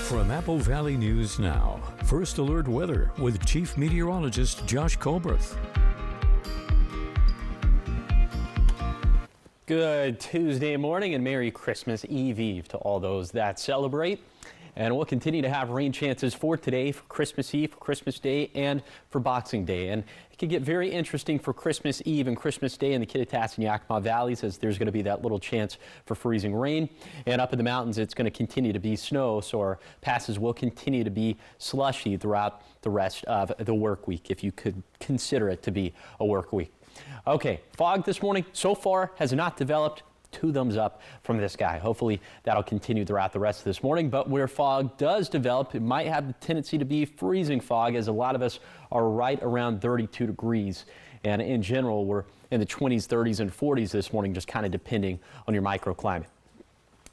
From Apple Valley News Now, First Alert Weather with Chief Meteorologist Josh Colbreth. Good Tuesday morning and Merry Christmas Eve to all those that celebrate. And we'll continue to have rain chances for today, for Christmas Eve, for Christmas Day, and for Boxing Day. And it could get very interesting for Christmas Eve and Christmas Day in the Kittitas and Yakima Valleys, as there's going to be that little chance for freezing rain. And up in the mountains, it's going to continue to be snow, so our passes will continue to be slushy throughout the rest of the work week, if you could consider it to be a work week. Okay, fog this morning so far has not developed. 2 thumbs up from this guy. Hopefully that'll continue throughout the rest of this morning, but where fog does develop, it might have the tendency to be freezing fog, as a lot of us are right around 32 degrees. And in general, we're in the 20s, 30s, and 40s this morning, just kind of depending on your microclimate.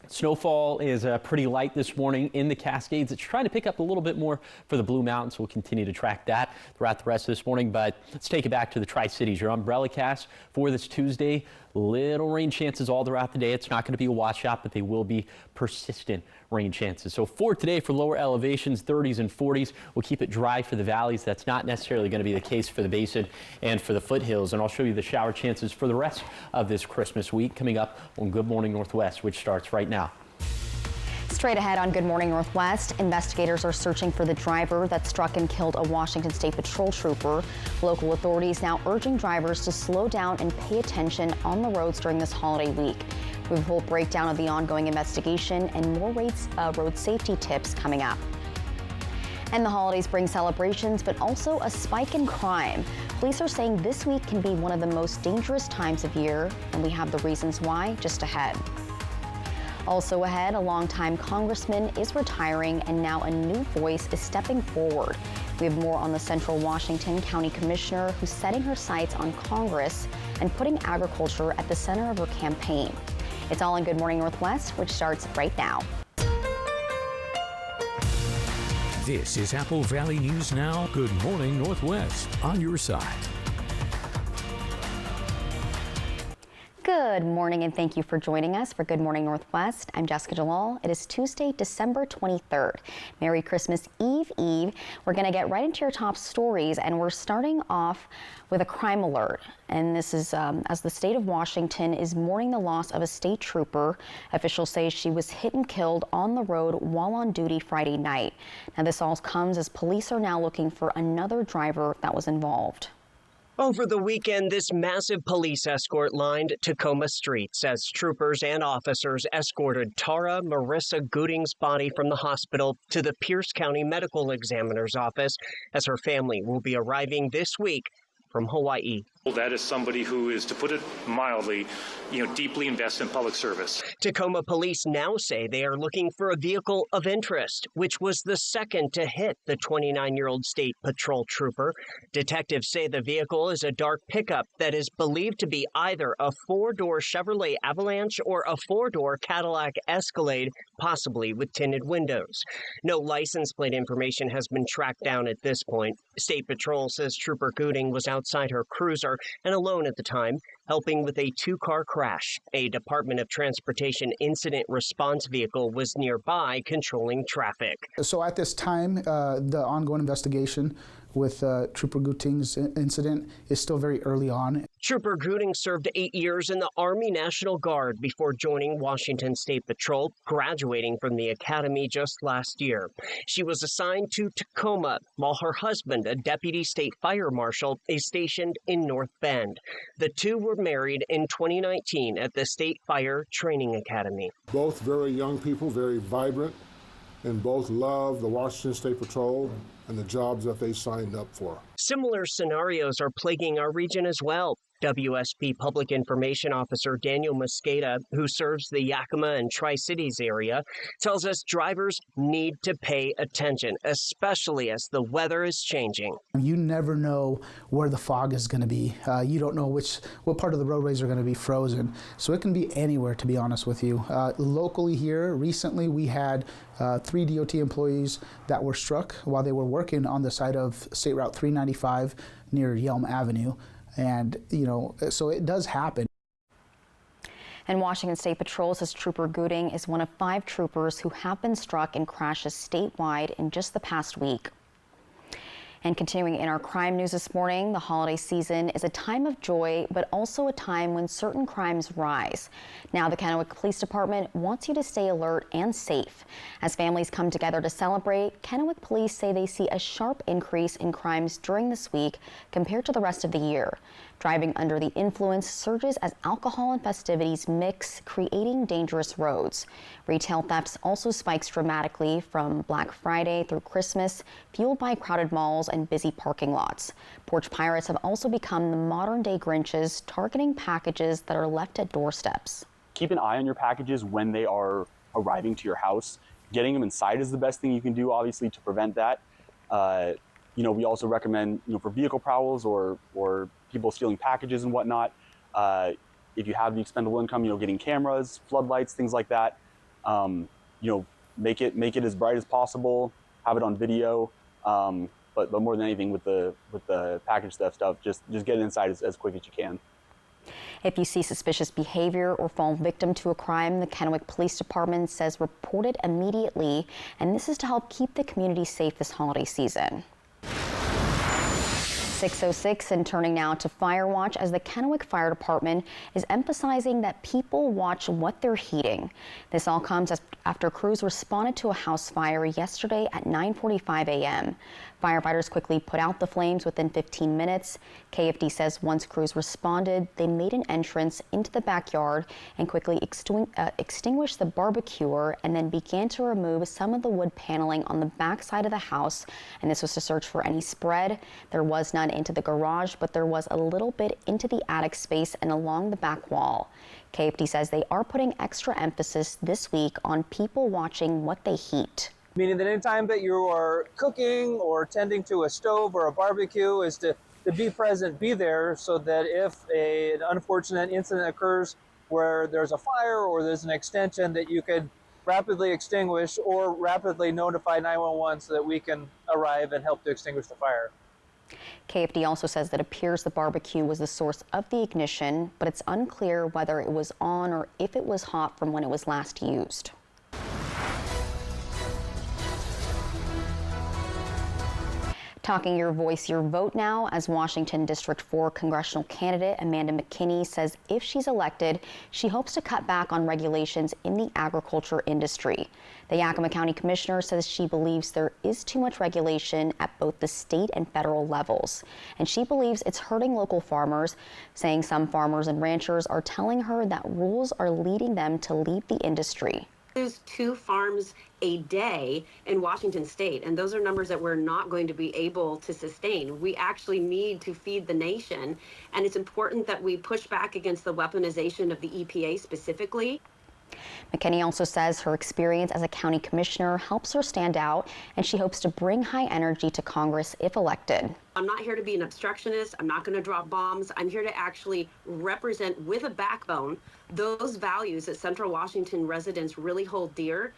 Snowfall is pretty light this morning in the Cascades. It's trying to pick up a little bit more for the Blue Mountains. We'll continue to track that throughout the rest of this morning, but let's take it back to the Tri-Cities. Your umbrella cast for this Tuesday. Little rain chances all throughout the day. It's not going to be a washout, but they will be persistent rain chances. So for today, for lower elevations, 30s and 40s, we'll keep it dry for the valleys. That's not necessarily going to be the case for the basin and for the foothills. And I'll show you the shower chances for the rest of this Christmas week coming up on Good Morning Northwest, which starts right now. Straight ahead on Good Morning Northwest, investigators are searching for the driver that struck and killed a Washington State Patrol trooper. Local authorities now urging drivers to slow down and pay attention on the roads during this holiday week. We have a full breakdown of the ongoing investigation and more road safety tips coming up. And the holidays bring celebrations, but also a spike in crime. Police are saying this week can be one of the most dangerous times of year, and we have the reasons why just ahead. Also ahead, a longtime congressman is retiring, and now a new voice is stepping forward. We have more on the Central Washington County Commissioner who's setting her sights on Congress and putting agriculture at the center of her campaign. It's all in Good Morning Northwest, which starts right now. This is Apple Valley News Now, Good Morning Northwest, on your side. Good morning, and thank you for joining us for Good Morning Northwest. I'm Jessica Jalal. It is Tuesday, December 23rd. Merry Christmas Eve. We're going to get right into your top stories, and we're starting off with a crime alert. And this is as the state of Washington is mourning the loss of a state trooper. Officials say she was hit and killed on the road while on duty Friday night. Now, this all comes as police are now looking for another driver that was involved. Over the weekend, this massive police escort lined Tacoma streets as troopers and officers escorted Tara Marissa Gooding's body from the hospital to the Pierce County Medical Examiner's office, as her family will be arriving this week from Hawaii. That is somebody who is, to put it mildly, deeply invested in public service. Tacoma police now say they are looking for a vehicle of interest, which was the second to hit the 29-year-old state patrol trooper. Detectives say the vehicle is a dark pickup that is believed to be either a 4-door Chevrolet Avalanche or a 4-door Cadillac Escalade, possibly with tinted windows. No license plate information has been tracked down at this point. State Patrol says Trooper Gooding was outside her cruiser and alone at the time, helping with a 2-car crash. A Department of Transportation incident response vehicle was nearby controlling traffic. So at this time, the ongoing investigation with Trooper Gooding's incident is still very early on. Trooper Gooding served 8 years in the Army National Guard before joining Washington State Patrol, graduating from the academy just last year. She was assigned to Tacoma, while her husband, a deputy state fire marshal, is stationed in North Bend. The two were married in 2019 at the State Fire Training Academy. Both very young people, very vibrant, and both love the Washington State Patrol and the jobs that they signed up for. Similar scenarios are plaguing our region as well. WSP Public Information Officer Daniel Mosqueda, who serves the Yakima and Tri-Cities area, tells us drivers need to pay attention, especially as the weather is changing. You never know where the fog is going to be. You don't know what part of the roadways are going to be frozen. So it can be anywhere, to be honest with you. Locally here, recently we had 3 DOT employees that were struck while they were working on the side of State Route 395 near Yelm Avenue. And, so it does happen. And Washington State Patrol says Trooper Gooding is one of 5 troopers who have been struck in crashes statewide in just the past week. And continuing in our crime news this morning, the holiday season is a time of joy, but also a time when certain crimes rise. Now, the Kennewick Police Department wants you to stay alert and safe. As families come together to celebrate, Kennewick Police say they see a sharp increase in crimes during this week compared to the rest of the year. Driving under the influence surges as alcohol and festivities mix, creating dangerous roads. Retail thefts also spikes dramatically from Black Friday through Christmas, fueled by crowded malls and busy parking lots. Porch pirates have also become the modern-day Grinches, targeting packages that are left at doorsteps. Keep an eye on your packages when they are arriving to your house. Getting them inside is the best thing you can do, obviously, to prevent that. We also recommend, for vehicle prowls or people stealing packages and whatnot. If you have the expendable income, getting cameras, floodlights, things like that. Make it as bright as possible. Have it on video. But more than anything, with the package theft stuff, just get it inside as quick as you can. If you see suspicious behavior or fall victim to a crime, the Kennewick Police Department says report it immediately, and this is to help keep the community safe this holiday season. 6:06 and turning now to Fire Watch, as the Kennewick Fire Department is emphasizing that people watch what they're heating. This all comes after crews responded to a house fire yesterday at 9:45 a.m. Firefighters quickly put out the flames within 15 minutes. KFD says once crews responded, they made an entrance into the backyard and quickly extinguished the barbecuer and then began to remove some of the wood paneling on the back side of the house. And this was to search for any spread. There was none into the garage, but there was a little bit into the attic space and along the back wall. KFD says they are putting extra emphasis this week on people watching what they heat. Meaning that anytime that you are cooking or tending to a stove or a barbecue is to be present, be there, so that if an unfortunate incident occurs where there's a fire or there's an extension, that you could rapidly extinguish or rapidly notify 911 so that we can arrive and help to extinguish the fire. KFD also says that it appears the barbecue was the source of the ignition, but it's unclear whether it was on or if it was hot from when it was last used. Talking your voice, your vote now, as Washington District 4 congressional candidate Amanda McKinney says if she's elected, she hopes to cut back on regulations in the agriculture industry. The Yakima County Commissioner says she believes there is too much regulation at both the state and federal levels. And she believes it's hurting local farmers, saying some farmers and ranchers are telling her that rules are leading them to leave the industry. Lose 2 farms a day in Washington state, and those are numbers that we're not going to be able to sustain. We actually need to feed the nation, and it's important that we push back against the weaponization of the EPA specifically. McKinney also says her experience as a county commissioner helps her stand out, and she hopes to bring high energy to Congress if elected. I'm not here to be an obstructionist. I'm not going to drop bombs. I'm here to actually represent with a backbone those values that Central Washington residents really hold dear.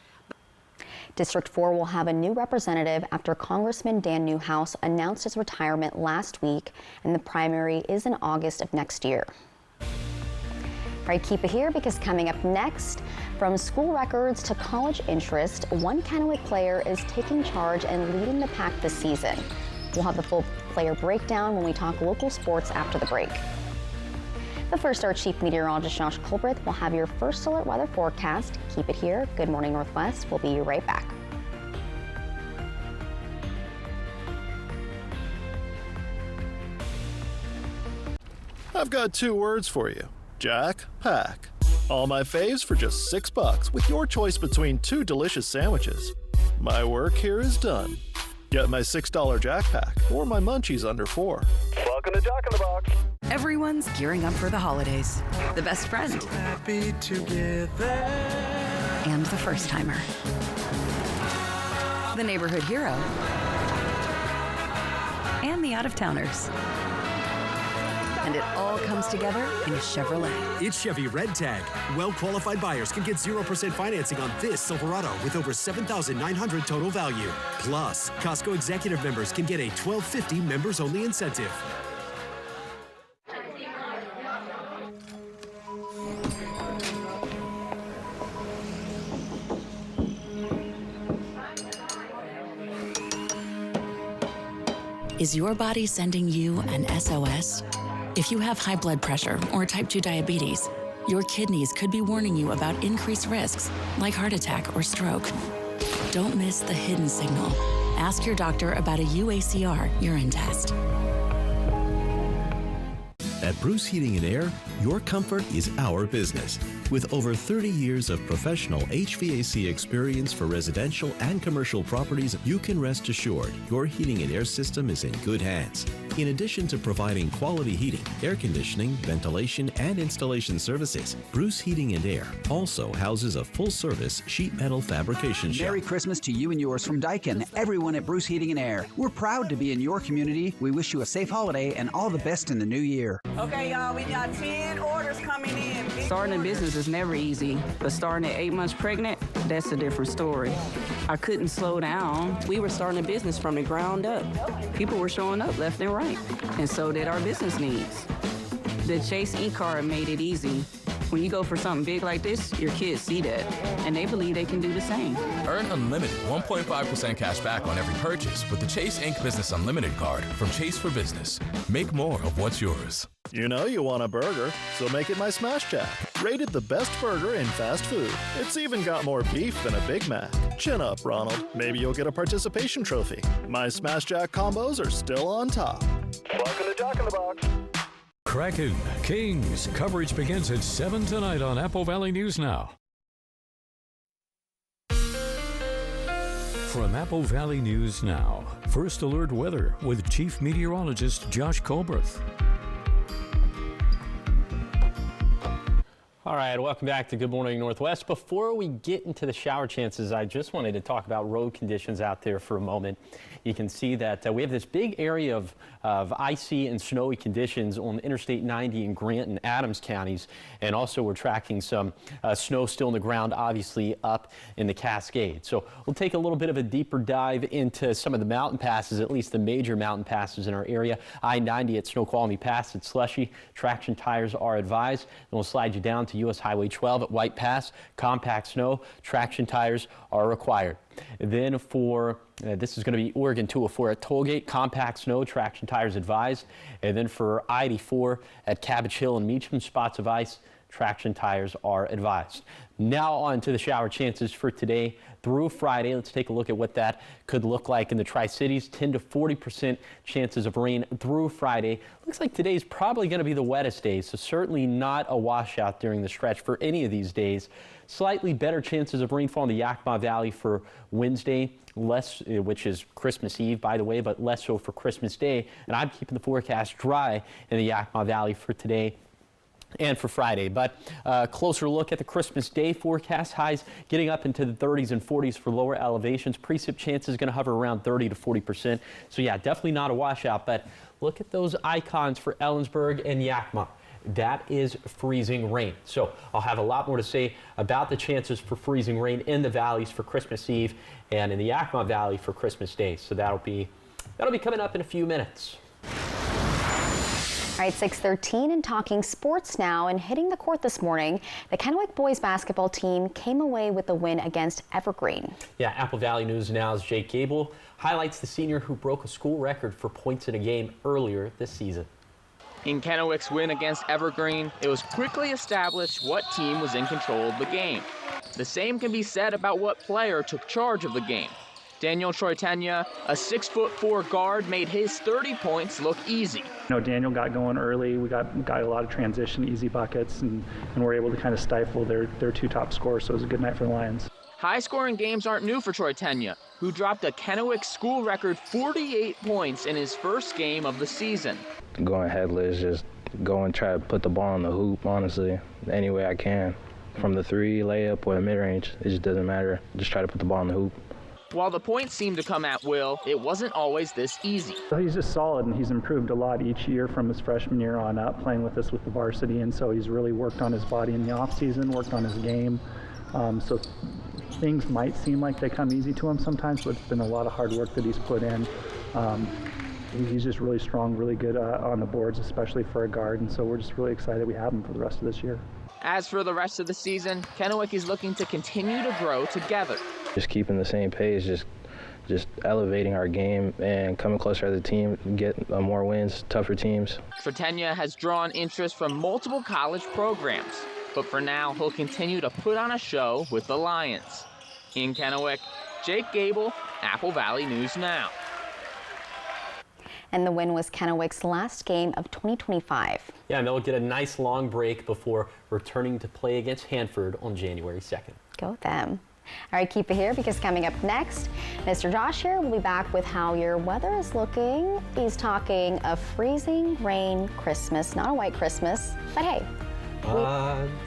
District 4 will have a new representative after Congressman Dan Newhouse announced his retirement last week, and the primary is in August of next year. All right, keep it here, because coming up next, from school records to college interest, one Kennewick player is taking charge and leading the pack this season. We'll have the full player breakdown when we talk local sports after the break. But first, our Chief Meteorologist Josh Colbreth will have your first alert weather forecast. Keep it here. Good Morning Northwest. We'll be right back. I've got 2 words for you. Jack Pack. All my faves for just $6 with your choice between 2 delicious sandwiches. My work here is done. Get my $6 Jack Pack or my munchies under $4. Welcome to Jack in the Box. Everyone's gearing up for the holidays. The best friend. So happy together. And the first timer. The neighborhood hero. And the out-of-towners. And it all comes together in a Chevrolet. It's Chevy Red Tag. Well-qualified buyers can get 0% financing on this Silverado with over $7,900 total value. Plus, Costco executive members can get a $12.50 members-only incentive. Is your body sending you an SOS? If you have high blood pressure or type 2 diabetes, your kidneys could be warning you about increased risks like heart attack or stroke. Don't miss the hidden signal. Ask your doctor about a UACR urine test. At Bruce Heating and Air, your comfort is our business. With over 30 years of professional HVAC experience for residential and commercial properties, you can rest assured your heating and air system is in good hands. In addition to providing quality heating, air conditioning, ventilation, and installation services, Bruce Heating and Air also houses a full-service sheet metal fabrication shop. Merry Christmas to you and yours from Daikin, everyone at Bruce Heating and Air. We're proud to be in your community. We wish you a safe holiday and all the best in the new year. Okay, y'all, we got 10 orders coming in. Starting a business is never easy, but starting at 8 months pregnant, that's a different story. I couldn't slow down. We were starting a business from the ground up. People were showing up left and right, and so did our business needs. The Chase e-card made it easy. When you go for something big like this, your kids see that, and they believe they can do the same. Earn unlimited 1.5% cash back on every purchase with the Chase Ink Business Unlimited card from Chase for Business. Make more of what's yours. You know you want a burger, so make it my Smash Jack. Rated the best burger in fast food. It's even got more beef than a Big Mac. Chin up, Ronald. Maybe you'll get a participation trophy. My Smash Jack combos are still on top. Welcome to Jack in the Box. Kraken Kings. Coverage begins at 7 tonight on Apple Valley News Now. From Apple Valley News Now, First Alert Weather with Chief Meteorologist Josh Colberth. All right, welcome back to Good Morning Northwest. Before we get into the shower chances, I just wanted to talk about road conditions out there for a moment. You can see that we have this big area of icy and snowy conditions on Interstate 90 in Grant and Adams counties. And also we're tracking some snow still in the ground, obviously up in the Cascades. So we'll take a little bit of a deeper dive into some of the mountain passes, at least the major mountain passes in our area. I-90 at Snoqualmie Pass, it's slushy. Traction tires are advised. Then we'll slide you down to U.S. Highway 12 at White Pass. Compact snow, traction tires are required. Then for this is going to be Oregon 204 at Tollgate, compact snow, traction tires advised. And then for I-84 at Cabbage Hill and Meacham, spots of ice, traction tires are advised. Now on to the shower chances for today through Friday. Let's take a look at what that could look like in the Tri-Cities. 10 to 40% chances of rain through Friday. Looks like today's probably going to be the wettest day, so certainly not a washout during the stretch for any of these days. Slightly better chances of rainfall in the Yakima Valley for Wednesday, less, which is Christmas Eve, by the way, but less so for Christmas Day. And I'm keeping the forecast dry in the Yakima Valley for today and for Friday. But closer look at the Christmas Day forecast. Highs getting up into the 30s and 40s for lower elevations. Precip chance is going to hover around 30 to 40%. So yeah, definitely not a washout, but look at those icons for Ellensburg and Yakima. That is freezing rain. So I'll have a lot more to say about the chances for freezing rain in the valleys for Christmas Eve and in the Yakima Valley for Christmas Day. So that'll be coming up in a few minutes. All right, 6:13 and talking sports now, and hitting the court this morning, the Kennewick boys basketball team came away with the win against Evergreen. Yeah, Apple Valley News Now's Jake Gable highlights the senior who broke a school record for points in a game earlier this season. In Kennewick's win against Evergreen, it was quickly established what team was in control of the game. The same can be said about what player took charge of the game. Daniel Troitania, a 6'4" guard, made his 30 points look easy. Daniel got going early. We got a lot of transition, easy buckets, and were able to kind of stifle their two top scorers, so it was a good night for the Lions. High-scoring games aren't new for Troitania, who dropped a Kennewick school record 48 points in his first game of the season. Going headless, just go and try to put the ball in the hoop, honestly, any way I can. From the three, layup, or the mid-range, it just doesn't matter. Just try to put the ball in the hoop. While the points seemed to come at will, it wasn't always this easy. He's just solid, and he's improved a lot each year from his freshman year on up, playing with us with the varsity, and so he's really worked on his body in the off-season, worked on his game. So things might seem like they come easy to him sometimes, but it's been a lot of hard work that he's put in. He's just really strong, really good on the boards, especially for a guard, and so we're just really excited we have him for the rest of this year. As for the rest of the season, Kennewick is looking to continue to grow together. Just keeping the same pace, just elevating our game and coming closer as a team, get more wins, tougher teams. Tretenya has drawn interest from multiple college programs, but for now, he'll continue to put on a show with the Lions. In Kennewick, Jake Gable, Apple Valley News Now. And the win was Kennewick's last game of 2025. Yeah, and they'll get a nice long break before returning to play against Hanford on January 2nd. Go them. All right, keep it here because coming up next, Mr. Josh here will be back with how your weather is looking. He's talking a freezing rain Christmas, not a white Christmas, but hey.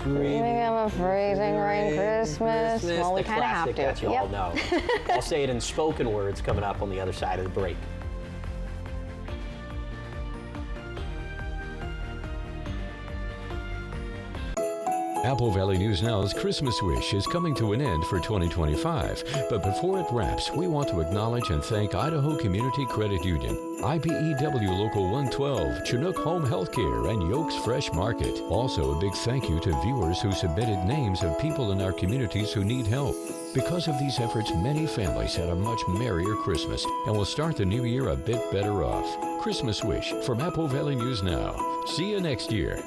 Dreaming of a freezing rain Christmas. Well, we kind of have to. That you all know. I'll say it in spoken words coming up on the other side of the break. Apple Valley News Now's Christmas Wish is coming to an end for 2025. But before it wraps, we want to acknowledge and thank Idaho Community Credit Union, IBEW Local 112, Chinook Home Healthcare, and Yokes Fresh Market. Also, a big thank you to viewers who submitted names of people in our communities who need help. Because of these efforts, many families had a much merrier Christmas and will start the new year a bit better off. Christmas Wish from Apple Valley News Now. See you next year.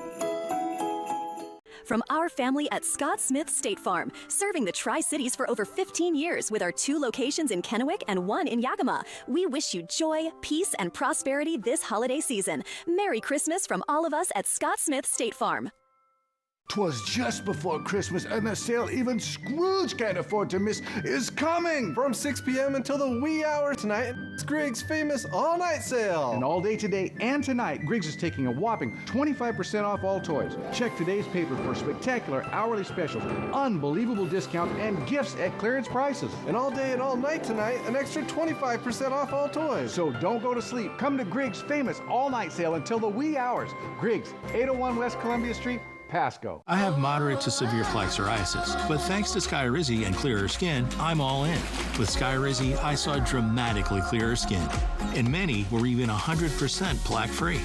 From our family at Scott Smith State Farm, serving the Tri-Cities for over 15 years with our 2 locations in Kennewick and 1 in Yakima. We wish you joy, peace, and prosperity this holiday season. Merry Christmas from all of us at Scott Smith State Farm. 'Twas just before Christmas, and the sale even Scrooge can't afford to miss is coming! From 6 p.m. until the wee hour tonight, it's Griggs' famous all-night sale. And all day today and tonight, Griggs is taking a whopping 25% off all toys. Check today's paper for spectacular hourly specials, unbelievable discounts, and gifts at clearance prices. And all day and all night tonight, an extra 25% off all toys. So don't go to sleep. Come to Griggs' famous all-night sale until the wee hours. Griggs, 801 West Columbia Street, Pasco. I have moderate to severe plaque psoriasis, but thanks to Skyrizi and clearer skin, I'm all in. With Skyrizi, I saw dramatically clearer skin, and many were even 100% plaque-free.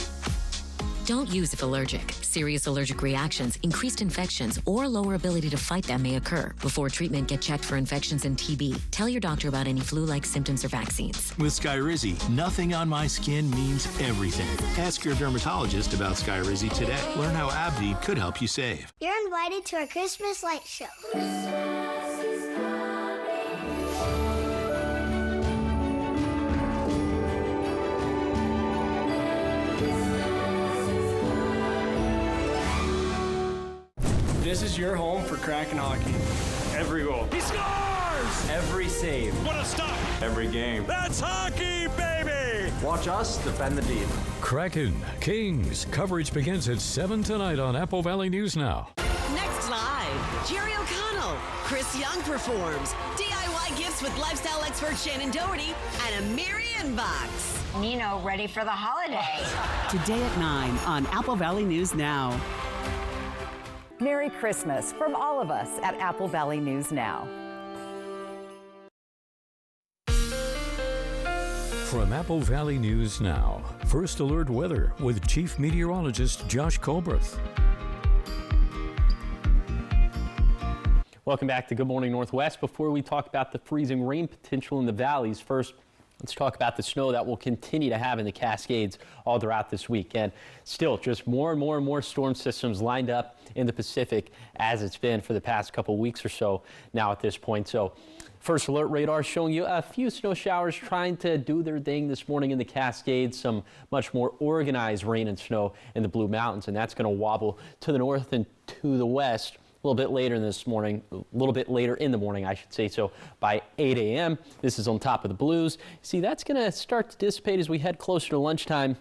Don't use if allergic. Serious allergic reactions, increased infections, or lower ability to fight them may occur. Before treatment, get checked for infections and TB. Tell your doctor about any flu-like symptoms or vaccines. With Skyrizi, nothing on my skin means everything. Ask your dermatologist about Skyrizi today. Learn how AbbVie could help you save. You're invited to our Christmas light show. This is your home for Kraken hockey. Every goal. He scores! Every save. What a stop! Every game. That's hockey, baby! Watch us defend the deep. Kraken Kings. Coverage begins at 7 tonight on Apple Valley News Now. Next live, Jerry O'Connell. Chris Young performs. DIY gifts with lifestyle expert Shannon Doherty and a Mary inbox. Nino ready for the holiday. Today at 9 on Apple Valley News Now. Merry Christmas from all of us at Apple Valley News Now. From Apple Valley News Now, First Alert Weather with Chief Meteorologist Josh Colberth. Welcome back to Good Morning Northwest. Before we talk about the freezing rain potential in the valleys, first, let's talk about the snow that we'll continue to have in the Cascades all throughout this week. And still, just more and more storm systems lined up in the Pacific as it's been for the past couple weeks or so now at this point. So First Alert Radar showing you a few snow showers trying to do their thing this morning in the Cascades. Some much more organized rain and snow in the Blue Mountains, and that's going to wobble to the north and to the west a little bit later this morning, a little bit later in the morning, I should say. So by 8 a.m., this is on top of the Blues. See, that's going to start to dissipate as we head closer to lunchtime.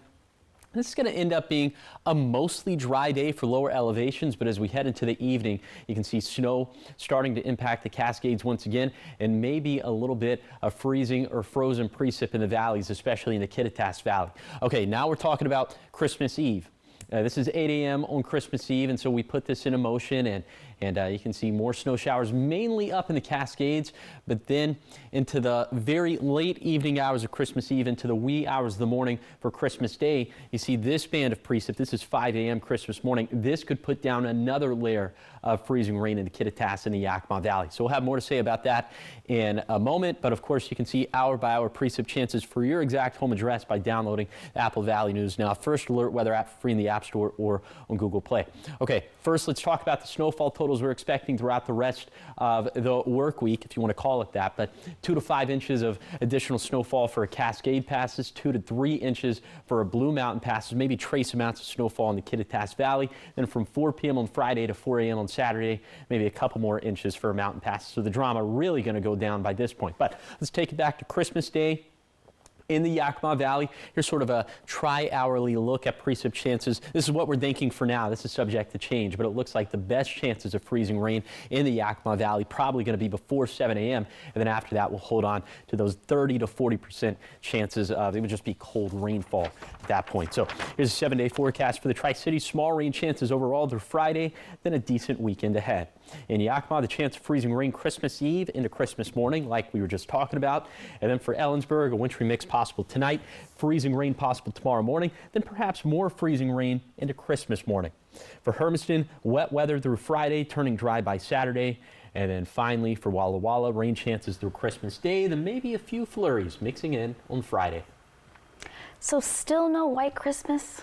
This is going to end up being a mostly dry day for lower elevations, but as we head into the evening, you can see snow starting to impact the Cascades once again, and maybe a little bit of freezing or frozen precip in the valleys, especially in the Kittitas Valley. Okay, now we're talking about Christmas Eve. This is 8 a.m. on Christmas Eve, and so we put this into motion, And you can see more snow showers mainly up in the Cascades, but then into the very late evening hours of Christmas Eve, into the wee hours of the morning for Christmas Day, you see this band of precip. This is 5 a.m. Christmas morning. This could put down another layer of freezing rain in the Kittitas and the Yakima Valley. So we'll have more to say about that in a moment. But of course, you can see hour by hour precip chances for your exact home address by downloading Apple Valley News Now. First Alert weather app free in the App Store or on Google Play. Okay, first let's talk about the snowfall totals we're expecting throughout the rest of the work week, if you want to call it that. But 2 to 5 inches of additional snowfall for Cascade passes, 2 to 3 inches for Blue Mountain passes, maybe trace amounts of snowfall in the Kittitas Valley. Then from 4 p.m. on Friday to 4 a.m. on Saturday, maybe a couple more inches for mountain passes. So the drama really going to go down by this point. But let's take it back to Christmas Day. In the Yakima Valley, here's sort of a tri-hourly look at precip chances. This is what we're thinking for now. This is subject to change, but it looks like the best chances of freezing rain in the Yakima Valley probably going to be before 7 a.m. And then after that, we'll hold on to those 30 to 40% chances of it would just be cold rainfall at that point. So here's a 7-day forecast for the Tri-Cities. Small rain chances overall through Friday, then a decent weekend ahead. In Yakima, the chance of freezing rain Christmas Eve into Christmas morning, like we were just talking about. And then for Ellensburg, a wintry mix possible tonight, freezing rain possible tomorrow morning, then perhaps more freezing rain into Christmas morning. For Hermiston, wet weather through Friday, turning dry by Saturday. And then finally for Walla Walla, rain chances through Christmas Day, then maybe a few flurries mixing in on Friday. So still no white Christmas?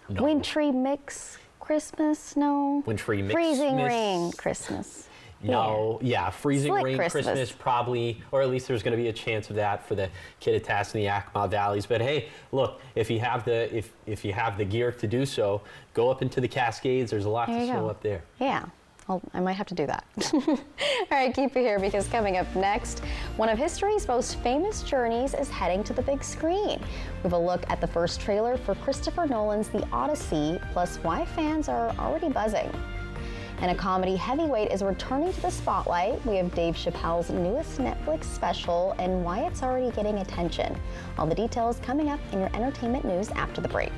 No. Wintry mix Christmas? No. Wintry mix. Freezing rain Christmas. No, yeah, freezing Slick rain Christmas probably, or at least there's going to be a chance of that for the Kittitas and the Yakima Valleys. But hey, look, if you have the if you have the gear to do so, go up into the Cascades. There's a lot of snow up there. Yeah. Well, I might have to do that. All right, keep it here because coming up next, one of history's most famous journeys is heading to the big screen. We have a look at the first trailer for Christopher Nolan's The Odyssey, plus why fans are already buzzing. And a comedy heavyweight is returning to the spotlight. We have Dave Chappelle's newest Netflix special and why it's already getting attention. All the details coming up in your entertainment news after the break.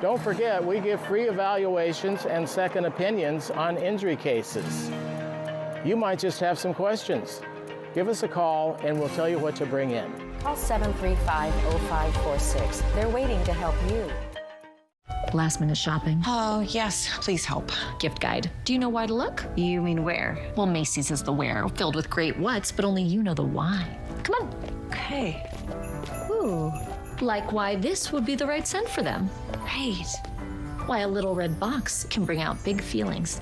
Don't forget, we give free evaluations and second opinions on injury cases. You might just have some questions. Give us a call and we'll tell you what to bring in. Call 735-0546. They're waiting to help you. Last minute shopping. Oh, yes, please help. Gift guide. Do you know why to look? You mean where? Well, Macy's is the where, filled with great whats, but only you know the why. Come on. Okay. Ooh. Like why this would be the right scent for them. Right. Why a little red box can bring out big feelings.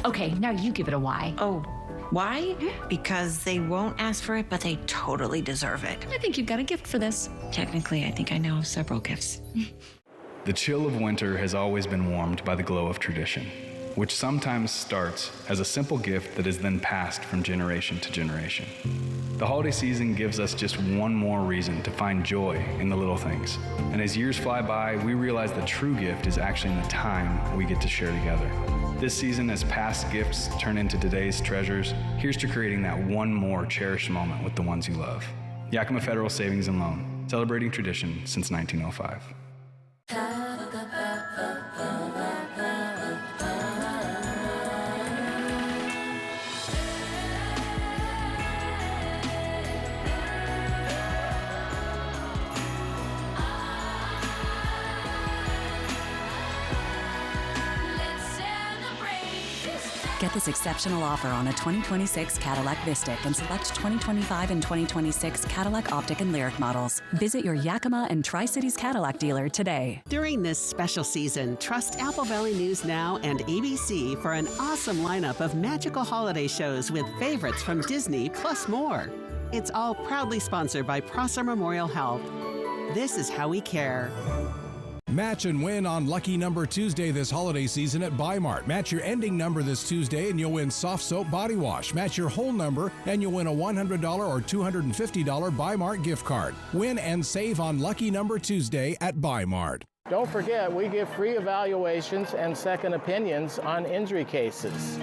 Okay, now you give it a why. Oh, why? Because they won't ask for it, but they totally deserve it. I think you've got a gift for this. Technically, I think I know of several gifts. The chill of winter has always been warmed by the glow of tradition, which sometimes starts as a simple gift that is then passed from generation to generation. The holiday season gives us just one more reason to find joy in the little things. And as years fly by, we realize the true gift is actually in the time we get to share together. This season, as past gifts turn into today's treasures, here's to creating that one more cherished moment with the ones you love. Yakima Federal Savings and Loan, celebrating tradition since 1905. Get this exceptional offer on a 2026 Cadillac Vistic and select 2025 and 2026 Cadillac Optic and Lyric models. Visit your Yakima and Tri-Cities Cadillac dealer today. During this special season, trust Apple Valley News Now and ABC for an awesome lineup of magical holiday shows with favorites from Disney plus more. It's all proudly sponsored by Prosser Memorial Health. This is how we care. Match and win on Lucky Number Tuesday this holiday season at Bi-Mart. Match your ending number this Tuesday and you'll win soft soap body wash. Match your whole number and you'll win a $100 or $250 Bi-Mart gift card. Win and save on Lucky Number Tuesday at Bi-Mart. Don't forget, we give free evaluations and second opinions on injury cases.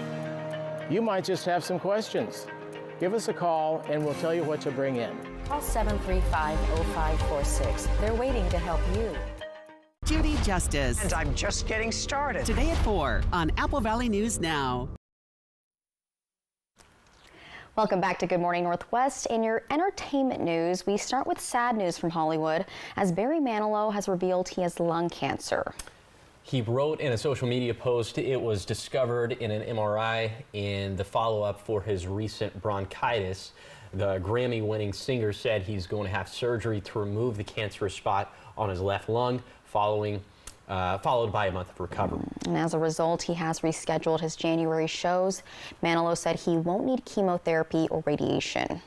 You might just have some questions. Give us a call and we'll tell you what to bring in. Call 735-0546. They're waiting to help you. Judy Justice. And I'm just getting started. Today at 4 on Apple Valley News Now. Welcome back to Good Morning Northwest. In your entertainment news, we start with sad news from Hollywood as Barry Manilow has revealed he has lung cancer. He wrote in a social media post it was discovered in an MRI in the follow-up for his recent bronchitis. The Grammy-winning singer said he's going to have surgery to remove the cancerous spot on his left lung, followed by a month of recovery. And as a result, he has rescheduled his January shows. Manilow said he won't need chemotherapy or radiation.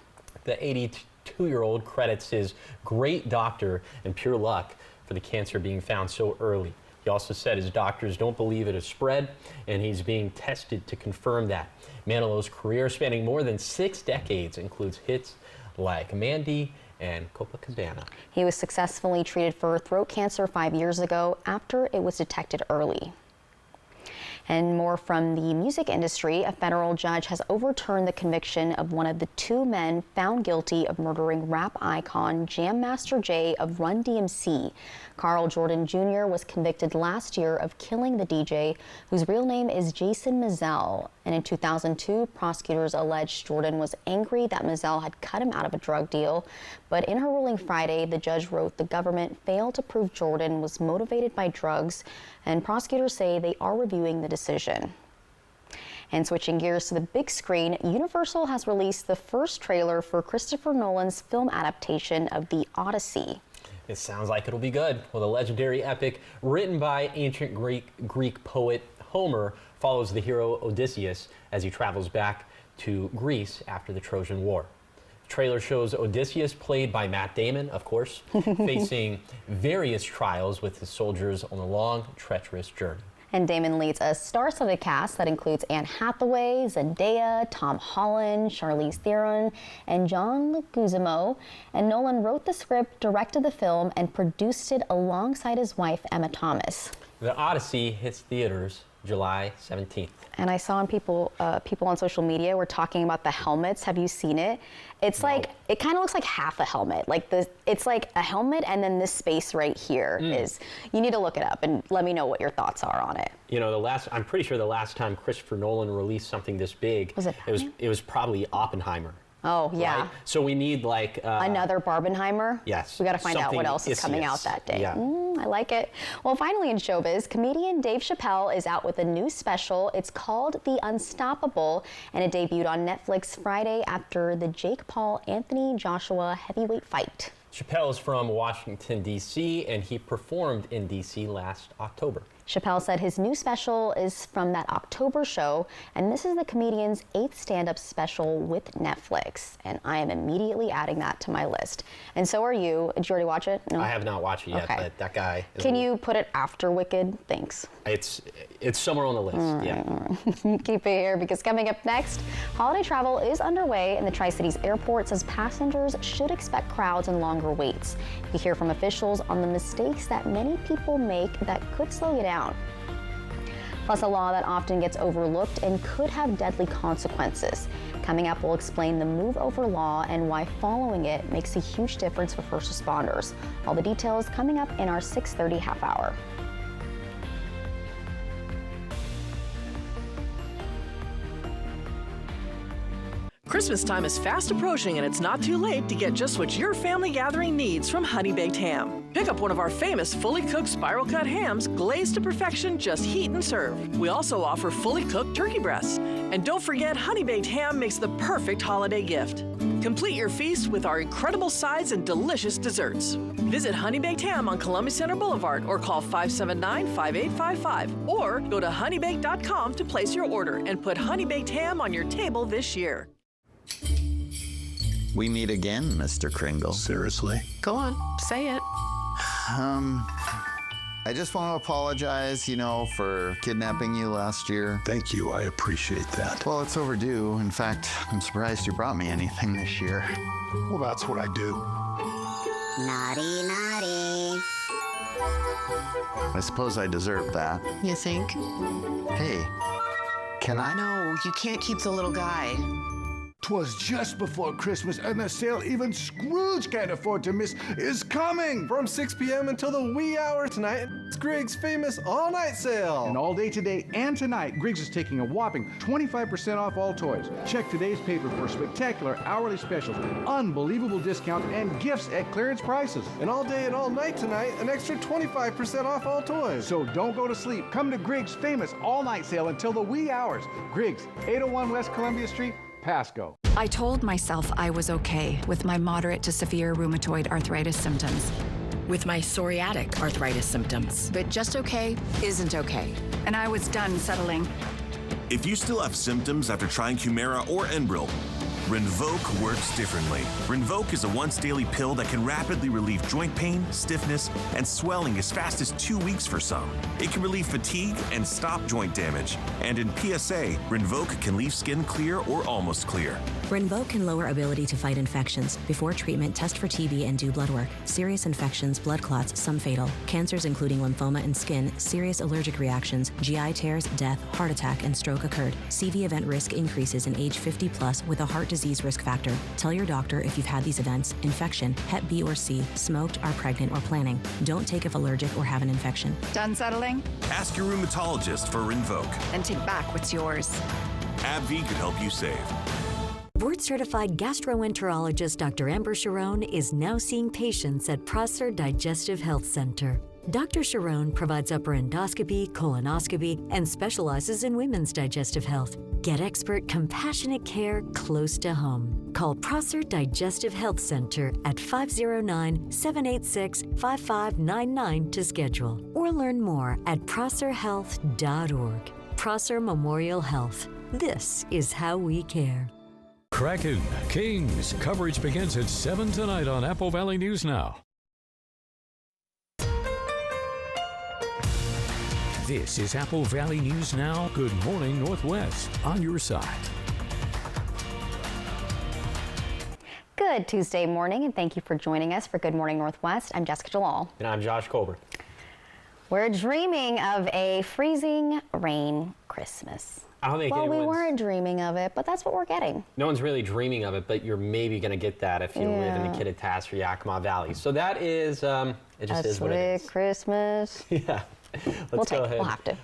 The 82-year-old credits his great doctor and pure luck for the cancer being found so early. He also said his doctors don't believe it has spread, and he's being tested to confirm that. Manilow's career, spanning more than 6 decades, includes hits like Mandy and Copacabana. He was successfully treated for throat cancer 5 years ago after it was detected early. And more from the music industry, a federal judge has overturned the conviction of one of the 2 men found guilty of murdering rap icon Jam Master Jay of Run DMC. Carl Jordan Jr. was convicted last year of killing the DJ, whose real name is Jason Mizell. And in 2002, prosecutors alleged Jordan was angry that Mizell had cut him out of a drug deal. But in her ruling Friday, the judge wrote the government failed to prove Jordan was motivated by drugs, and prosecutors say they are reviewing the decision. And switching gears to the big screen, Universal has released the first trailer for Christopher Nolan's film adaptation of The Odyssey. It sounds like it'll be good. Well, the legendary epic, written by ancient Greek poet Homer, follows the hero Odysseus as he travels back to Greece after the Trojan War. The trailer shows Odysseus, played by Matt Damon, of course, facing various trials with his soldiers on a long, treacherous journey. And Damon leads a star-studded cast that includes Anne Hathaway, Zendaya, Tom Holland, Charlize Theron, and John Leguizamo. And Nolan wrote the script, directed the film, and produced it alongside his wife, Emma Thomas. The Odyssey hits theaters July 17th. And I saw on people on social media were talking about the helmets. Have you seen it? It's like, it kind of looks like half a helmet. It's like a helmet, and then this space right here is, you need to look it up and let me know what your thoughts are on it. You know, I'm pretty sure the last time Christopher Nolan released something this big, it was probably Oppenheimer. Oh, yeah. Right? So we need like another Barbenheimer? Yes. We got to find out what else is coming out that day. Yeah. I like it. Well, finally in showbiz, comedian Dave Chappelle is out with a new special. It's called The Unstoppable, and it debuted on Netflix Friday after the Jake Paul-Anthony Joshua heavyweight fight. Chappelle is from Washington, D.C., and he performed in D.C. last October. Chappelle said his new special is from that October show, and this is the comedian's 8th stand-up special with Netflix. And I am immediately adding that to my list. And so are you. Did you already watch it? No? I have not watched it yet, Okay. but that guy... Can you put it after Wicked? Thanks. It's somewhere on the list, yeah. Keep it here, because coming up next, holiday travel is underway in the Tri-Cities airports as passengers should expect crowds and longer waits. You hear from officials on the mistakes that many people make that could slow you down. Plus, a law that often gets overlooked and could have deadly consequences. Coming up, we'll explain the Move Over law and why following it makes a huge difference for first responders. All the details coming up in our 6:30 half hour. Christmas time is fast approaching, and it's not too late to get just what your family gathering needs from Honey Baked Ham. Pick up one of our famous fully cooked spiral cut hams, glazed to perfection, just heat and serve. We also offer fully cooked turkey breasts. And don't forget, Honey Baked Ham makes the perfect holiday gift. Complete your feast with our incredible sides and delicious desserts. Visit Honey Baked Ham on Columbia Center Boulevard or call 579-5855 or go to honeybaked.com to place your order and put Honey Baked Ham on your table this year. We meet again, Mr. Kringle. Seriously? Go on, say it. I just want to apologize, for kidnapping you last year. Thank you, I appreciate that. Well, it's overdue. In fact, I'm surprised you brought me anything this year. Well, that's what I do. Naughty, naughty. I suppose I deserve that. You think? Hey, can I? No, you can't keep the little guy. 'Twas just before Christmas, and the sale even Scrooge can't afford to miss is coming! From 6 p.m. until the wee hour tonight, it's Griggs' famous all-night sale. And all day today and tonight, Griggs is taking a whopping 25% off all toys. Check today's paper for spectacular hourly specials, unbelievable discounts, and gifts at clearance prices. And all day and all night tonight, an extra 25% off all toys. So don't go to sleep. Come to Griggs' famous all-night sale until the wee hours. Griggs, 801 West Columbia Street, Pasco. I told myself I was okay with my moderate to severe rheumatoid arthritis symptoms. With my psoriatic arthritis symptoms. But just okay isn't okay. And I was done settling. If you still have symptoms after trying Humira or Enbrel, Rinvoq works differently. Rinvoq is a once-daily pill that can rapidly relieve joint pain, stiffness, and swelling as fast as 2 weeks for some. It can relieve fatigue and stop joint damage. And in PSA, Rinvoq can leave skin clear or almost clear. Rinvoq can lower ability to fight infections. Before treatment, test for TB and do blood work. Serious infections, blood clots, some fatal. Cancers including lymphoma and skin, serious allergic reactions, GI tears, death, heart attack, and stroke occurred. CV event risk increases in age 50 plus with a heart disease risk factor. Tell your doctor if you've had these events: infection, Hep B or C, smoked, are pregnant, or planning. Don't take if allergic or have an infection. Done settling? Ask your rheumatologist for Rinvoq. And take back what's yours. AbbVie could help you save. Board-certified gastroenterologist Dr. Amber Sharon is now seeing patients at Prosser Digestive Health Center. Dr. Sharon provides upper endoscopy, colonoscopy, and specializes in women's digestive health. Get expert, compassionate care close to home. Call Prosser Digestive Health Center at 509-786-5599 to schedule, or learn more at prosserhealth.org. Prosser Memorial Health. This is how we care. Kraken Kings. Coverage begins at 7 tonight on Apple Valley News Now. This is Apple Valley News Now. Good morning, Northwest. On your side. Good Tuesday morning, and thank you for joining us for Good Morning Northwest. I'm Jessica Jalal. And I'm Josh Colbert. We're dreaming of a freezing rain Christmas. I don't think well, we anyone's... weren't dreaming of it, but that's what we're getting. No one's really dreaming of it, but you're maybe going to get that if you live in the Kittitas or Yakima Valley. So that is, it just is what it is. Christmas. Yeah. Let's go ahead. We'll have to.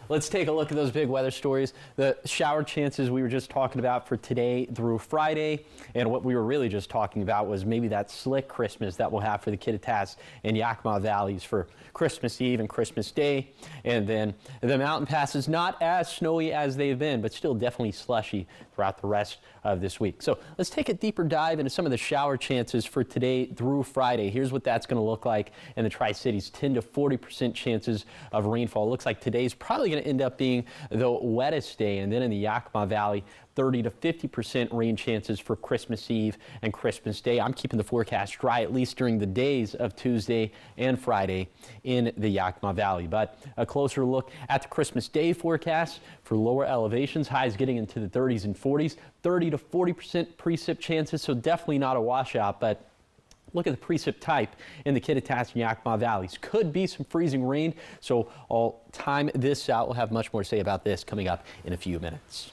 Let's take a look at those big weather stories. The shower chances we were just talking about for today through Friday, and what we were really just talking about was maybe that slick Christmas that we'll have for the Kittitas and Yakima Valleys for Christmas Eve and Christmas Day. And then the mountain passes, not as snowy as they've been, but still definitely slushy throughout the rest of this week. So let's take a deeper dive into some of the shower chances for today through Friday. Here's what that's going to look like in the Tri-Cities: 10 to 40% chances of rainfall. It looks like today's probably going to end up being the wettest day. And then in the Yakima Valley, 30 to 50% rain chances for Christmas Eve and Christmas Day. I'm keeping the forecast dry at least during the days of Tuesday and Friday in the Yakima Valley. But a closer look at the Christmas Day forecast for lower elevations, highs getting into the 30s and 40s, 30 to 40% precip chances, so definitely not a washout, but look at the precip type in the Kittitas and Yakima Valleys. Could be some freezing rain, so I'll time this out. We'll have much more to say about this coming up in a few minutes.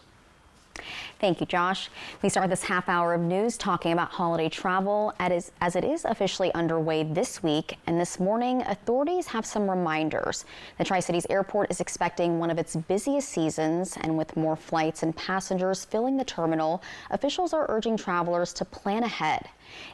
Thank you, Josh. We start this half hour of news talking about holiday travel as it is officially underway this week. And this morning, authorities have some reminders. The Tri-Cities Airport is expecting one of its busiest seasons, and with more flights and passengers filling the terminal, officials are urging travelers to plan ahead.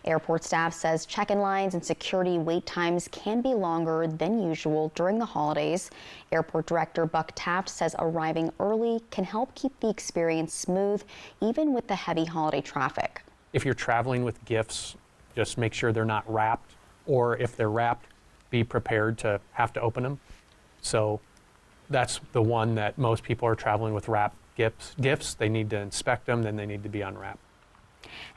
Airport staff says check-in lines and security wait times can be longer than usual during the holidays. Airport Director Buck Taft says arriving early can help keep the experience smooth, even with the heavy holiday traffic. If you're traveling with gifts, just make sure they're not wrapped, or if they're wrapped, be prepared to have to open them. So that's the one that most people are traveling with wrapped gifts. They need to inspect them, then they need to be unwrapped.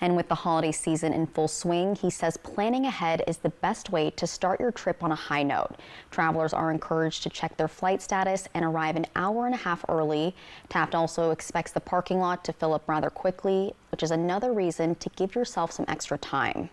And with the holiday season in full swing, he says planning ahead is the best way to start your trip on a high note. Travelers are encouraged to check their flight status and arrive an hour and a half early. Taft also expects the parking lot to fill up rather quickly, which is another reason to give yourself some extra time.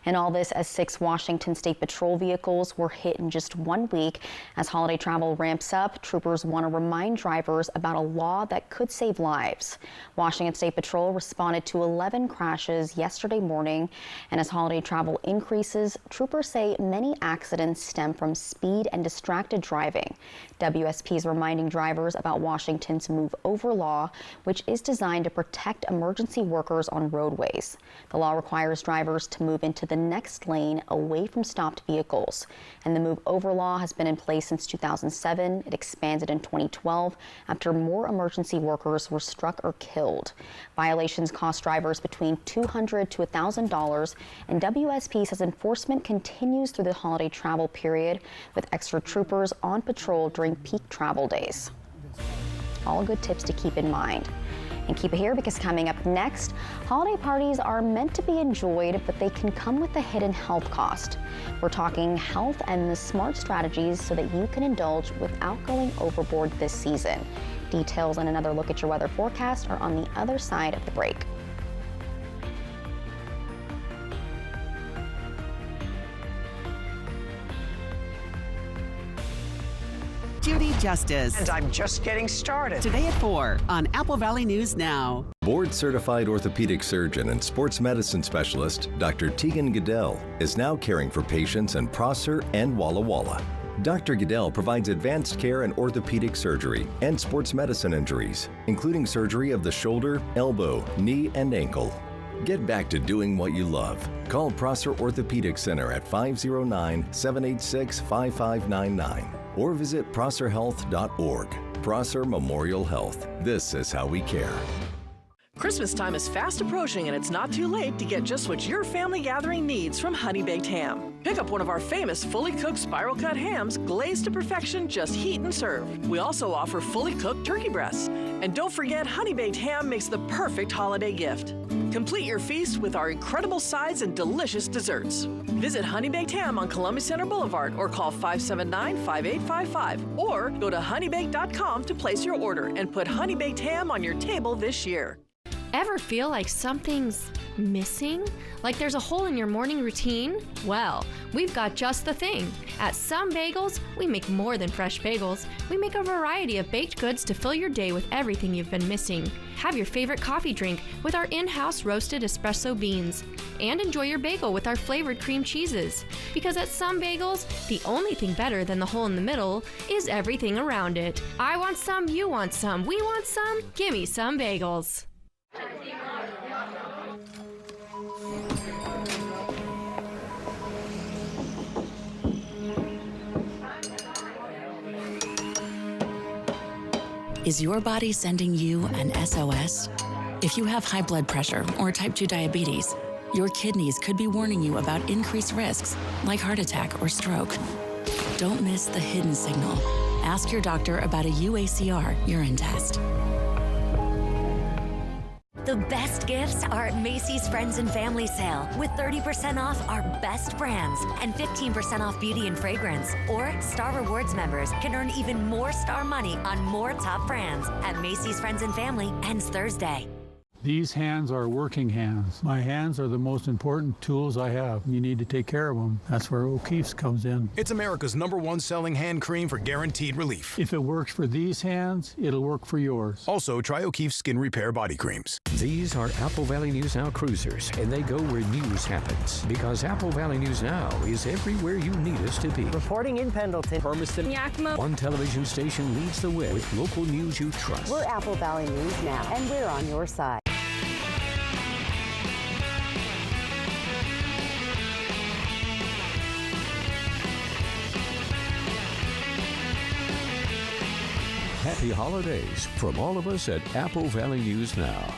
And all this as 6 Washington State Patrol vehicles were hit in just 1 week. As holiday travel ramps up, troopers want to remind drivers about a law that could save lives. Washington State Patrol responded to 11 crashes yesterday morning. And as holiday travel increases, troopers say many accidents stem from speed and distracted driving. WSP is reminding drivers about Washington's Move Over law, which is designed to protect emergency workers on roadways. The law requires drivers to move into the next lane away from stopped vehicles. And the Move Over law has been in place since 2007. It expanded in 2012 after more emergency workers were struck or killed. Violations cost drivers between $200 to $1,000, and WSP says enforcement continues through the holiday travel period with extra troopers on patrol during peak travel days. All good tips to keep in mind. And keep it here, because coming up next, holiday parties are meant to be enjoyed, but they can come with a hidden health cost. We're talking health and the smart strategies so that you can indulge without going overboard this season. Details and another look at your weather forecast are on the other side of the break. Judy Justice. And I'm just getting started. Today at 4 on Apple Valley News Now. Board-certified orthopedic surgeon and sports medicine specialist Dr. Tegan Goodell is now caring for patients in Prosser and Walla Walla. Dr. Goodell provides advanced care in orthopedic surgery and sports medicine injuries, including surgery of the shoulder, elbow, knee, and ankle. Get back to doing what you love. Call Prosser Orthopedic Center at 509-786-5599 or visit prosserhealth.org. Prosser Memorial Health. This is how we care. Christmas time is fast approaching, and it's not too late to get just what your family gathering needs from Honey Baked Ham. Pick up one of our famous fully cooked spiral cut hams, glazed to perfection, just heat and serve. We also offer fully cooked turkey breasts. And don't forget, Honey Baked Ham makes the perfect holiday gift. Complete your feast with our incredible sides and delicious desserts. Visit Honey Baked Ham on Columbia Center Boulevard or call 579-5855 or go to honeybaked.com to place your order and put Honey Baked Ham on your table this year. Ever feel like something's missing? Like there's a hole in your morning routine? Well, we've got just the thing. At Some Bagels, we make more than fresh bagels. We make a variety of baked goods to fill your day with everything you've been missing. Have your favorite coffee drink with our in-house roasted espresso beans. And enjoy your bagel with our flavored cream cheeses. Because at Some Bagels, the only thing better than the hole in the middle is everything around it. I want some, you want some, we want some. Gimme Some Bagels. Is your body sending you an SOS? If you have high blood pressure or type 2 diabetes, your kidneys could be warning you about increased risks like heart attack or stroke. Don't miss the hidden signal. Ask your doctor about a UACR urine test. The best gifts are at Macy's Friends and Family Sale with 30% off our best brands and 15% off beauty and fragrance. Or Star Rewards members can earn even more Star money on more top brands at Macy's Friends and Family ends Thursday. These hands are working hands. My hands are the most important tools I have. You need to take care of them. That's where O'Keeffe's comes in. It's America's #1 selling hand cream for guaranteed relief. If it works for these hands, it'll work for yours. Also, try O'Keeffe Skin Repair Body Creams. These are Apple Valley News Now cruisers, and they go where news happens. Because Apple Valley News Now is everywhere you need us to be. Reporting in Pendleton, Hermiston, Yakima. One television station leads the way with local news you trust. We're Apple Valley News Now, and we're on your side. Happy holidays from all of us at Apple Valley News Now.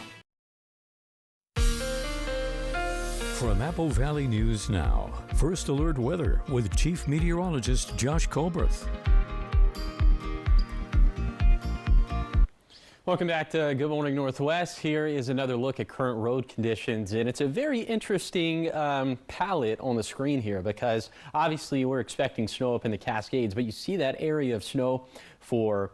From Apple Valley News Now, First Alert Weather with Chief Meteorologist Josh Colberth. Welcome back to Good Morning Northwest. Here is another look at current road conditions, and it's a very interesting palette on the screen here because obviously we're expecting snow up in the Cascades, but you see that area of snow for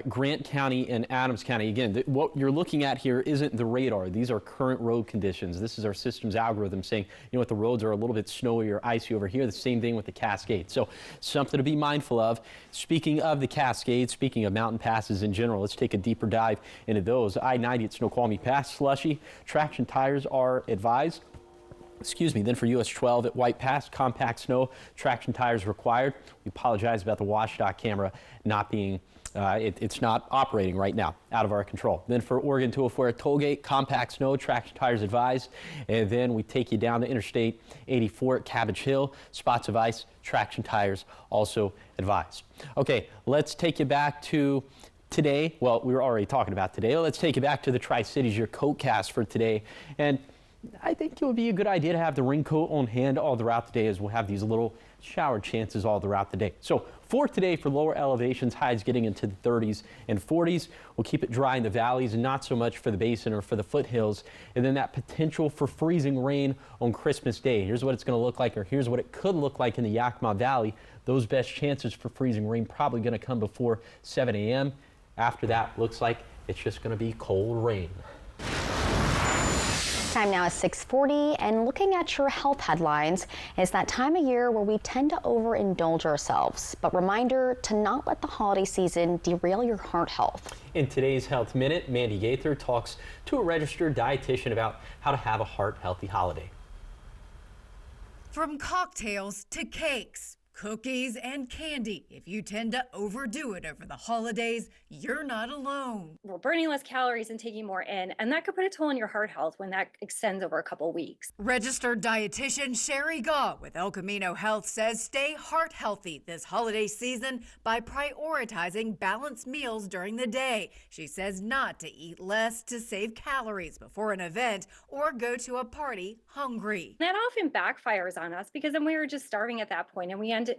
Grant County and Adams County. Again, what you're looking at here isn't the radar. These are current road conditions. This is our system's algorithm saying, you know what, the roads are a little bit snowy or icy over here. The same thing with the Cascades. So something to be mindful of. Speaking of the Cascades, speaking of mountain passes in general, let's take a deeper dive into those. I-90 at Snoqualmie Pass, slushy. Traction tires are advised. Then for US 12 at White Pass, compact snow, traction tires required. We apologize about the WashDoc camera not being, it's not operating right now, out of our control. Then for Oregon 204 at Tollgate, compact snow, traction tires advised. And then we take you down to Interstate 84 at Cabbage Hill, spots of ice, traction tires also advised. Okay, let's take you back to today. Well, we were already talking about today. Let's take you back to the Tri-Cities, your coatcast for today. And I think it would be a good idea to have the raincoat on hand all throughout the day, as we'll have these little shower chances all throughout the day. So for today, for lower elevations, highs getting into the 30s and 40s. We'll keep it dry in the valleys and not so much for the basin or for the foothills. And then that potential for freezing rain on Christmas Day. Here's what it's going to look like, or here's what it could look like in the Yakima Valley. Those best chances for freezing rain probably going to come before 7 a.m. After that, looks like it's just going to be cold rain. Time now is 6:40, and looking at your health headlines, it's that time of year where we tend to overindulge ourselves. But reminder to not let the holiday season derail your heart health. In today's Health Minute, Mandy Gaither talks to a registered dietitian about how to have a heart-healthy holiday. From cocktails to cakes, cookies and candy. If you tend to overdo it over the holidays, you're not alone. We're burning less calories and taking more in, and that could put a toll on your heart health when that extends over a couple weeks. Registered dietitian Sherry Gaw with El Camino Health says stay heart healthy this holiday season by prioritizing balanced meals during the day. She says not to eat less to save calories before an event or go to a party hungry. That often backfires on us because then we were just starving at that point and we end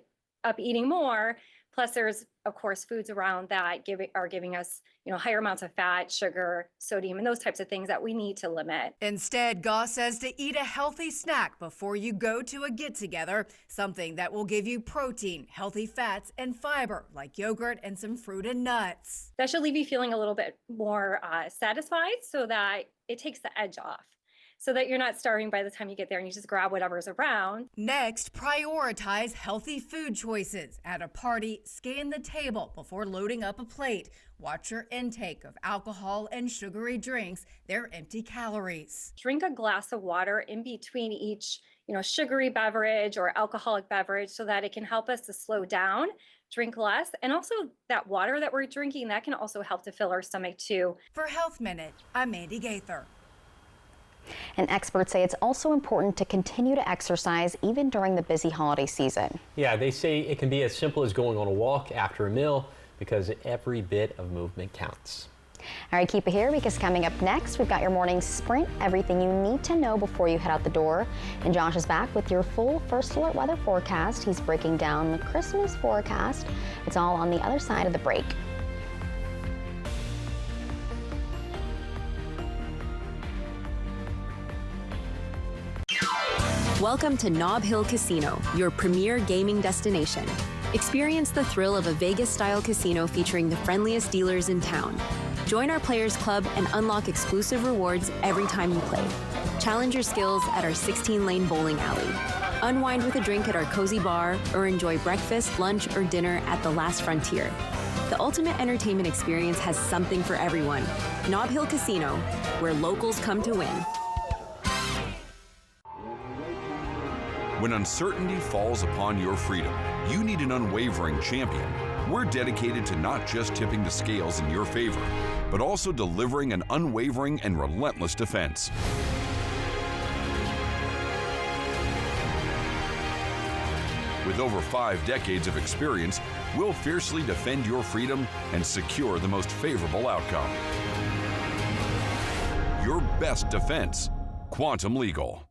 up eating more. Plus there's of course foods around that are giving us, higher amounts of fat, sugar, sodium, and those types of things that we need to limit. Instead, Goss says to eat a healthy snack before you go to a get-together, something that will give you protein, healthy fats, and fiber, like yogurt and some fruit and nuts. That should leave you feeling a little bit more satisfied so that it takes the edge off, so that you're not starving by the time you get there and you just grab whatever's around. Next, prioritize healthy food choices. At a party, scan the table before loading up a plate. Watch your intake of alcohol and sugary drinks. They're empty calories. Drink a glass of water in between each, sugary beverage or alcoholic beverage so that it can help us to slow down, drink less, and also that water that we're drinking, that can also help to fill our stomach too. For Health Minute, I'm Mandy Gaither. And experts say it's also important to continue to exercise even during the busy holiday season. Yeah, they say it can be as simple as going on a walk after a meal because every bit of movement counts. All right, keep it here because coming up next, we've got your morning sprint, everything you need to know before you head out the door. And Josh is back with your full First Alert weather forecast. He's breaking down the Christmas forecast. It's all on the other side of the break. Welcome to Nob Hill Casino, your premier gaming destination. Experience the thrill of a Vegas-style casino featuring the friendliest dealers in town. Join our Players Club and unlock exclusive rewards every time you play. Challenge your skills at our 16-lane bowling alley. Unwind with a drink at our cozy bar or enjoy breakfast, lunch, or dinner at the Last Frontier. The ultimate entertainment experience has something for everyone. Nob Hill Casino, where locals come to win. When uncertainty falls upon your freedom, you need an unwavering champion. We're dedicated to not just tipping the scales in your favor, but also delivering an unwavering and relentless defense. With over 5 decades of experience, we'll fiercely defend your freedom and secure the most favorable outcome. Your best defense, Quantum Legal.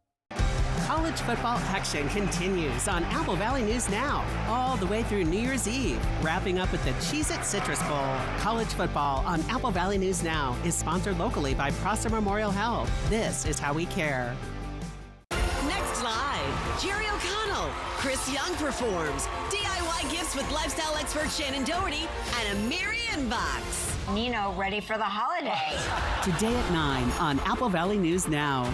College football action continues on Apple Valley News Now, all the way through New Year's Eve, wrapping up with the Cheez-It Citrus Bowl. College football on Apple Valley News Now is sponsored locally by Prosser Memorial Health. This is how we care. Next live, Jerry O'Connell, Chris Young performs, DIY gifts with lifestyle expert Shannon Doherty, and a myriad Inbox. Nino, ready for the holiday. Today at 9 on Apple Valley News Now.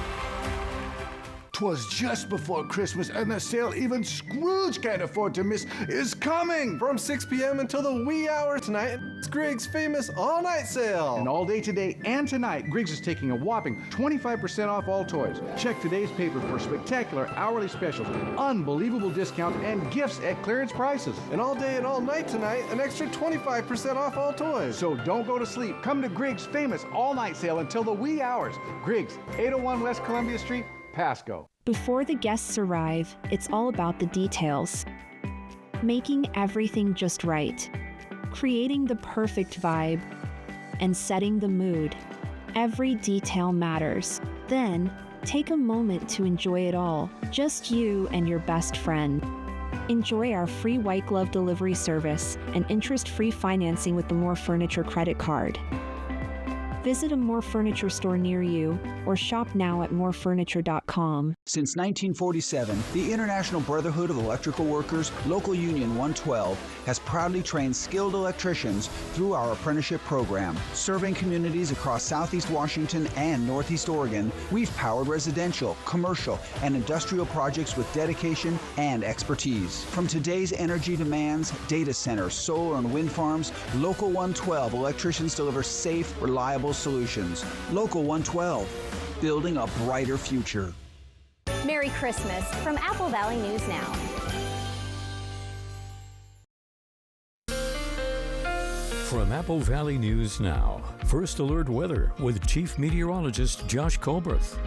'Twas just before Christmas, and the sale even Scrooge can't afford to miss is coming! From 6 p.m. until the wee hour tonight, it's Griggs' famous all-night sale. And all day today and tonight, Griggs is taking a whopping 25% off all toys. Check today's paper for spectacular hourly specials, unbelievable discounts, and gifts at clearance prices. And all day and all night tonight, an extra 25% off all toys. So don't go to sleep. Come to Griggs' famous all-night sale until the wee hours. Griggs, 801 West Columbia Street, Pasco. Before the guests arrive, it's all about the details. Making everything just right. Creating the perfect vibe. And setting the mood. Every detail matters. Then, take a moment to enjoy it all. Just you and your best friend. Enjoy our free white glove delivery service and interest-free financing with the More Furniture credit card. Visit a More Furniture store near you or shop now at morefurniture.com. Since 1947, the International Brotherhood of Electrical Workers, Local Union 112, has proudly trained skilled electricians through our apprenticeship program. Serving communities across Southeast Washington and Northeast Oregon, we've powered residential, commercial, and industrial projects with dedication and expertise. From today's energy demands, data centers, solar and wind farms, Local 112 electricians deliver safe, reliable solutions. Local 112, building a brighter future. Merry Christmas from Apple Valley News Now. From Apple Valley News Now, First Alert Weather with Chief Meteorologist Josh Colbreth.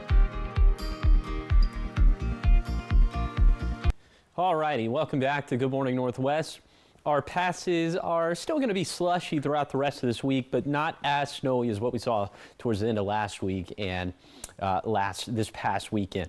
All righty, welcome back to Good Morning Northwest. Our passes are still going to be slushy throughout the rest of this week, but not as snowy as what we saw towards the end of last week and this past weekend.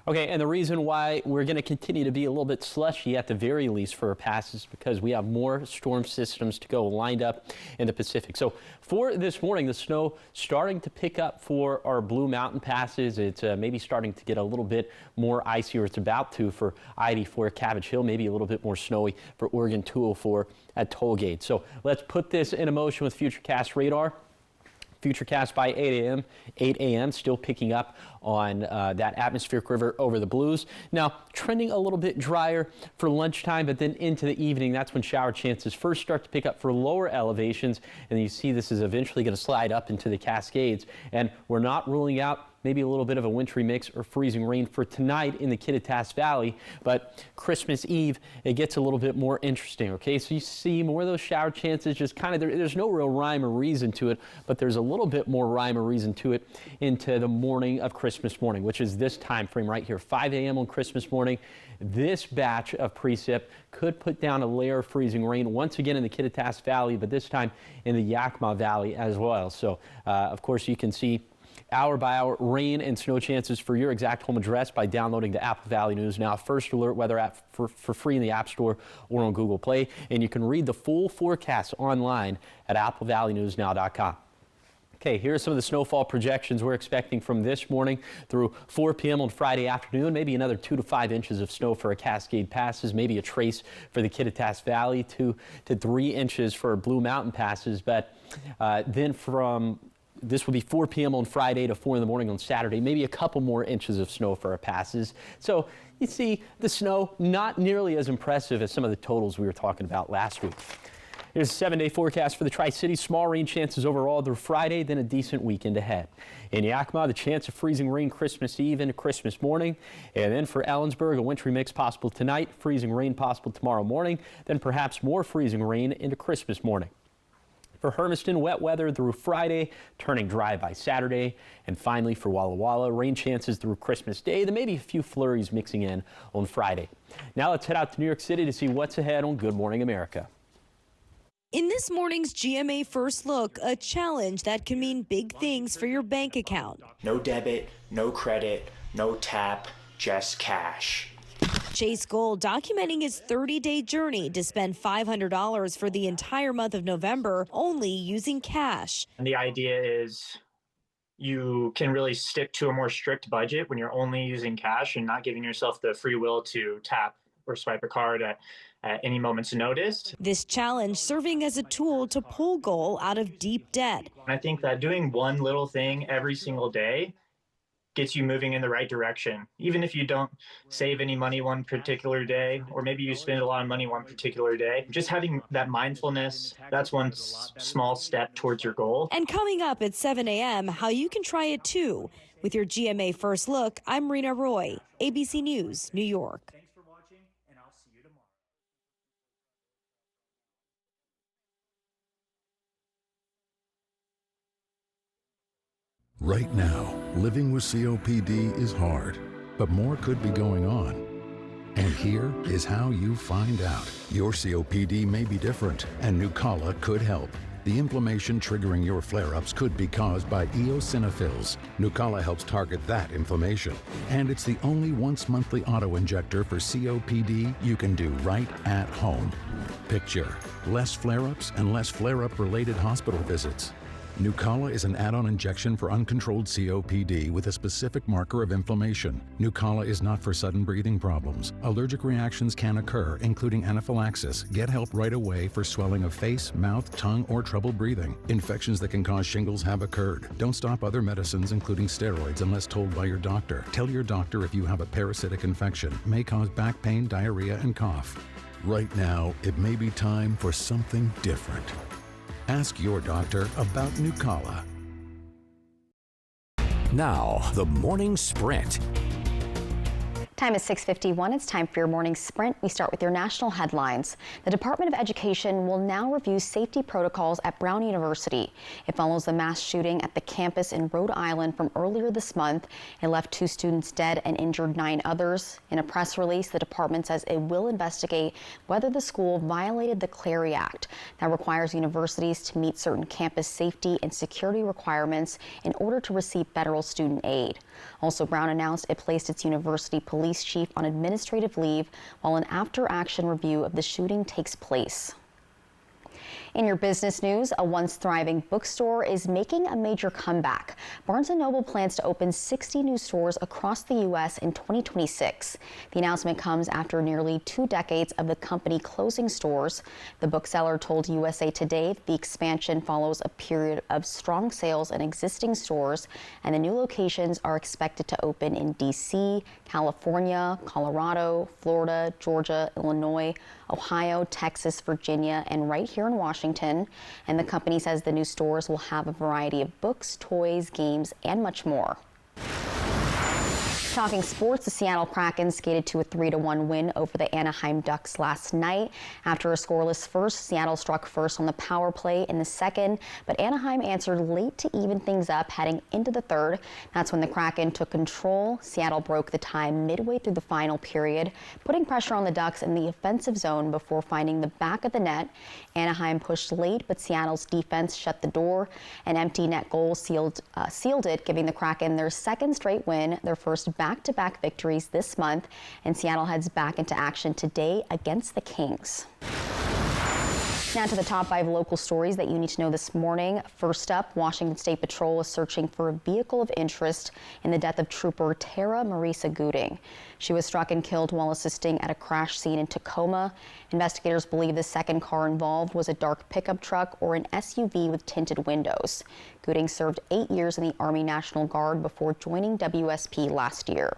Okay, and the reason why we're going to continue to be a little bit slushy at the very least for our passes because we have more storm systems to go lined up in the Pacific. So for this morning, the snow starting to pick up for our Blue Mountain passes. It's maybe starting to get a little bit more icy, or it's about to for I-84 Cabbage Hill, maybe a little bit more snowy for Oregon 204 at Tollgate. So let's put this into motion with Futurecast radar. Futurecast by 8 a.m. still picking up on that atmospheric river over the Blues. Now trending a little bit drier for lunchtime, but then into the evening, that's when shower chances first start to pick up for lower elevations. And you see this is eventually going to slide up into the Cascades. And we're not ruling out maybe a little bit of a wintry mix or freezing rain for tonight in the Kittitas Valley, but Christmas Eve, it gets a little bit more interesting, okay? So you see more of those shower chances, just kind of, there's no real rhyme or reason to it, but there's a little bit more rhyme or reason to it into the morning of Christmas morning, which is this time frame right here, 5 a.m. on Christmas morning. This batch of precip could put down a layer of freezing rain once again in the Kittitas Valley, but this time in the Yakima Valley as well. So, of course, you can see hour by hour rain and snow chances for your exact home address by downloading the Apple Valley News Now First Alert Weather app for free in the App Store or on Google Play. And you can read the full forecast online at applevalleynewsnow.com. Okay, here are some of the snowfall projections we're expecting from this morning through 4 p.m. on Friday afternoon. Maybe another 2 to 5 inches of snow for Cascade passes, maybe a trace for the Kittitas Valley, 2 to 3 inches for Blue Mountain passes. But then from this will be 4 p.m. on Friday to 4 in the morning on Saturday, maybe a couple more inches of snow for our passes. So you see the snow not nearly as impressive as some of the totals we were talking about last week. Here's a 7-day forecast for the Tri-Cities. Small rain chances overall through Friday, then a decent weekend ahead. In Yakima, the chance of freezing rain Christmas Eve into Christmas morning. And then for Ellensburg, a wintry mix possible tonight, freezing rain possible tomorrow morning, then perhaps more freezing rain into Christmas morning. For Hermiston, wet weather through Friday, turning dry by Saturday. And finally for Walla Walla, rain chances through Christmas Day, then maybe a few flurries mixing in on Friday. Now let's head out to New York City to see what's ahead on Good Morning America. In this morning's GMA First Look, a challenge that can mean big things for your bank account. No debit, no credit, no tap, just cash. Chase Gold documenting his 30-day journey to spend $500 for the entire month of November only using cash. And the idea is you can really stick to a more strict budget when you're only using cash and not giving yourself the free will to tap or swipe a card at at any moment's notice. This challenge serving as a tool to pull goal out of deep debt. I think that doing one little thing every single day gets you moving in the right direction. Even if you don't save any money one particular day, or maybe you spend a lot of money one particular day, just having that mindfulness, that's one small step towards your goal. And coming up at 7 a.m., how you can try it too. With your GMA First Look, I'm Rena Roy, ABC News, New York. Thanks for watching, and I'll see you tomorrow. Right now, living with COPD is hard, but more could be going on. And here is how you find out. Your COPD may be different, and Nucala could help. The inflammation triggering your flare-ups could be caused by eosinophils. Nucala helps target that inflammation. And it's the only once-monthly auto-injector for COPD you can do right at home. Picture less flare-ups and less flare-up related hospital visits. Nucala is an add-on injection for uncontrolled COPD with a specific marker of inflammation. Nucala is not for sudden breathing problems. Allergic reactions can occur, including anaphylaxis. Get help right away for swelling of face, mouth, tongue, or trouble breathing. Infections that can cause shingles have occurred. Don't stop other medicines, including steroids, unless told by your doctor. Tell your doctor if you have a parasitic infection. It may cause back pain, diarrhea, and cough. Right now, it may be time for something different. Ask your doctor about Nucala. Now, the morning sprint. Time is 6:51. It's time for your morning sprint. We start with your national headlines. The Department of Education will now review safety protocols at Brown University. It follows the mass shooting at the campus in Rhode Island from earlier this month. It left 2 students dead and injured 9 others. In a press release, the department says it will investigate whether the school violated the Clery Act that requires universities to meet certain campus safety and security requirements in order to receive federal student aid. Also, Brown announced it placed its university police chief on administrative leave while an after-action review of the shooting takes place. In your business news, a once thriving bookstore is making a major comeback. Barnes & Noble plans to open 60 new stores across the U.S. in 2026. The announcement comes after nearly 2 decades of the company closing stores. The bookseller told USA Today the expansion follows a period of strong sales in existing stores, and the new locations are expected to open in D.C., California, Colorado, Florida, Georgia, Illinois, Ohio, Texas, Virginia, and right here in Washington. And the company says the new stores will have a variety of books, toys, games, and much more. Talking sports, the Seattle Kraken skated to a 3-1 win over the Anaheim Ducks last night. After a scoreless first, Seattle struck first on the power play in the second, but Anaheim answered late to even things up heading into the third. That's when the Kraken took control. Seattle broke the tie midway through the final period, putting pressure on the Ducks in the offensive zone before finding the back of the net. Anaheim pushed late, but Seattle's defense shut the door. An empty net goal sealed it, giving the Kraken their second straight win, their first back-to-back victories this month, and Seattle heads back into action today against the Kings. Now to the top 5 local stories that you need to know this morning. First up, Washington State Patrol is searching for a vehicle of interest in the death of Trooper Tara Marisa Gooding. She was struck and killed while assisting at a crash scene in Tacoma. Investigators believe the second car involved was a dark pickup truck or an SUV with tinted windows. Gooding served 8 years in the Army National Guard before joining WSP last year.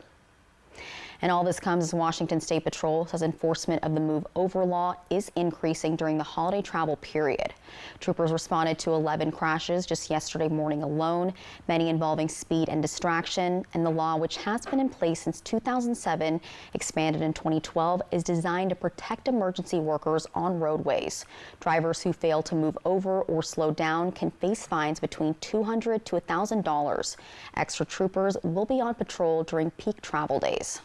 And all this comes as Washington State Patrol says enforcement of the Move Over law is increasing during the holiday travel period. Troopers responded to 11 crashes just yesterday morning alone, many involving speed and distraction. And the law, which has been in place since 2007, expanded in 2012, is designed to protect emergency workers on roadways. Drivers who fail to move over or slow down can face fines between $200 to $1,000. Extra troopers will be on patrol during peak travel days.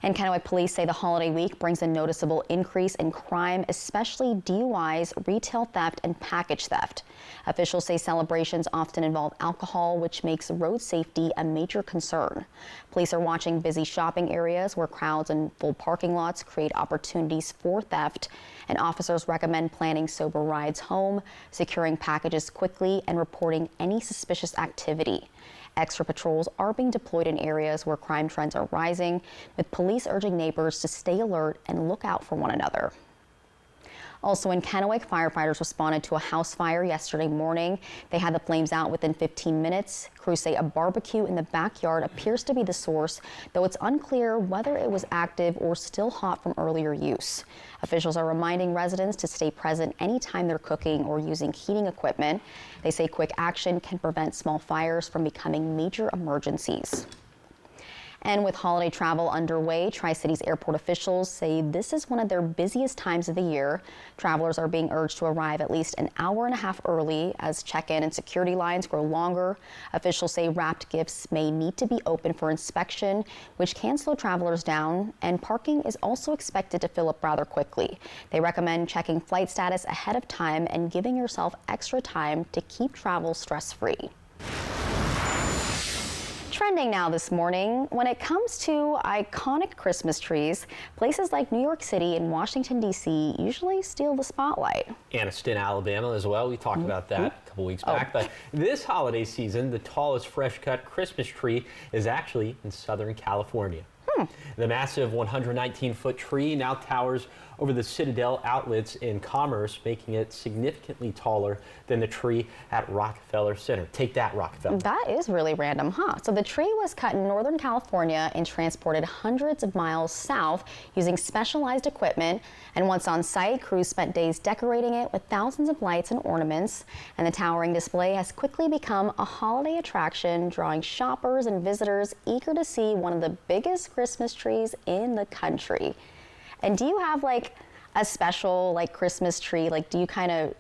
And Kennewick police say the holiday week brings a noticeable increase in crime, especially DUIs, retail theft, and package theft. Officials say celebrations often involve alcohol, which makes road safety a major concern. Police are watching busy shopping areas where crowds and full parking lots create opportunities for theft. And officers recommend planning sober rides home, securing packages quickly, and reporting any suspicious activity. Extra patrols are being deployed in areas where crime trends are rising, with police urging neighbors to stay alert and look out for one another. Also in Kennewick, firefighters responded to a house fire yesterday morning. They had the flames out within 15 minutes. Crews say a barbecue in the backyard appears to be the source, though it's unclear whether it was active or still hot from earlier use. Officials are reminding residents to stay present anytime they're cooking or using heating equipment. They say quick action can prevent small fires from becoming major emergencies. And with holiday travel underway, Tri-Cities airport officials say this is one of their busiest times of the year. Travelers are being urged to arrive at least an hour and a half early as check-in and security lines grow longer. Officials say wrapped gifts may need to be open for inspection, which can slow travelers down, and parking is also expected to fill up rather quickly. They recommend checking flight status ahead of time and giving yourself extra time to keep travel stress-free. Trending now this morning, when it comes to iconic Christmas trees, places like New York City and Washington, D.C. usually steal the spotlight. Anniston, Alabama as well. We talked about that a couple weeks back. But this holiday season, the tallest fresh-cut Christmas tree is actually in Southern California. The massive 119-foot tree now towers over the Citadel Outlets in Commerce, making it significantly taller than the tree at Rockefeller Center. Take that, Rockefeller. That is really random, huh? So the tree was cut in Northern California and transported hundreds of miles south using specialized equipment. And once on site, crews spent days decorating it with thousands of lights and ornaments. And the towering display has quickly become a holiday attraction, drawing shoppers and visitors eager to see one of the biggest Christmas trees in the country. And do you have like a special like Christmas tree? Like, do you kind of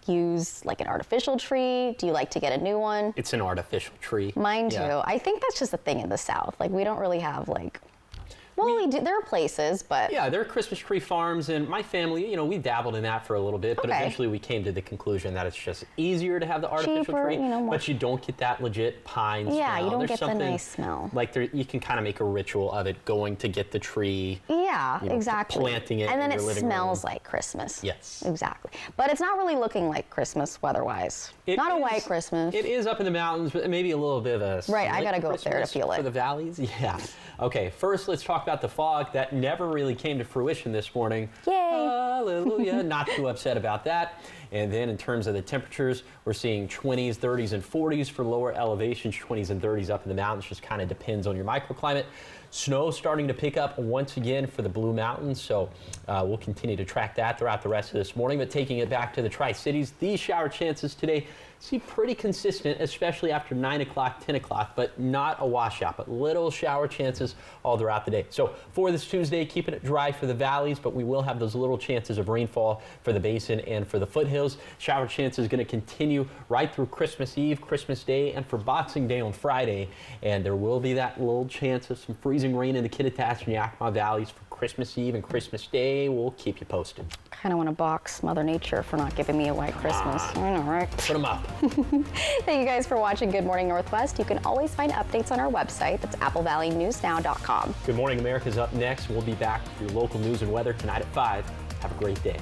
use like an artificial tree? Do you like to get a new one? It's an artificial tree. Mine too. I think that's just a thing in the South. Like, we don't really have like, well, we do. There are places, but yeah, there are Christmas tree farms, and my family, you know, we dabbled in that for a little bit, but eventually we came to the conclusion that it's just easier to have the artificial tree, you know, but you don't get that legit pine smell. Yeah, you don't There's get the nice smell. Like you can kind of make a ritual of it, going to get the tree. Yeah, you know, exactly. Planting it, and then in it your living smells room. like Christmas. Yes, exactly. But it's not really looking like Christmas weather-wise. Not a white Christmas. It is up in the mountains, but maybe a little bit of a right. I gotta slick go up there to Christmas feel it for the valleys. Yeah. Okay. First, let's talk about the fog that never really came to fruition this morning. Yay! Hallelujah. Not too upset about that. And then in terms of the temperatures, we're seeing 20s, 30s, and 40s for lower elevations, 20s and 30s up in the mountains. Just kind of depends on your microclimate. Snow starting to pick up once again for the Blue Mountains, so we'll continue to track that throughout the rest of this morning. But taking it back to the Tri-Cities, these shower chances today seem pretty consistent, especially after 9 o'clock, 10 o'clock, but not a washout, but little shower chances all throughout the day. So for this Tuesday, keeping it dry for the valleys, but we will have those little chances of rainfall for the basin and for the foothills. Shower chances going to continue right through Christmas Eve, Christmas Day, and for Boxing Day on Friday. And there will be that little chance of some freezing rain in the Kittitas and Yakima valleys for Christmas Eve and Christmas Day. We'll keep you posted. I kind of want to box Mother Nature for not giving me a white Christmas. I know, right? Put them up. Thank you guys for watching Good Morning Northwest. You can always find updates on our website. That's applevalleyNewsNow.com. Good Morning America's up next. We'll be back with your local news and weather tonight at 5. Have a great day.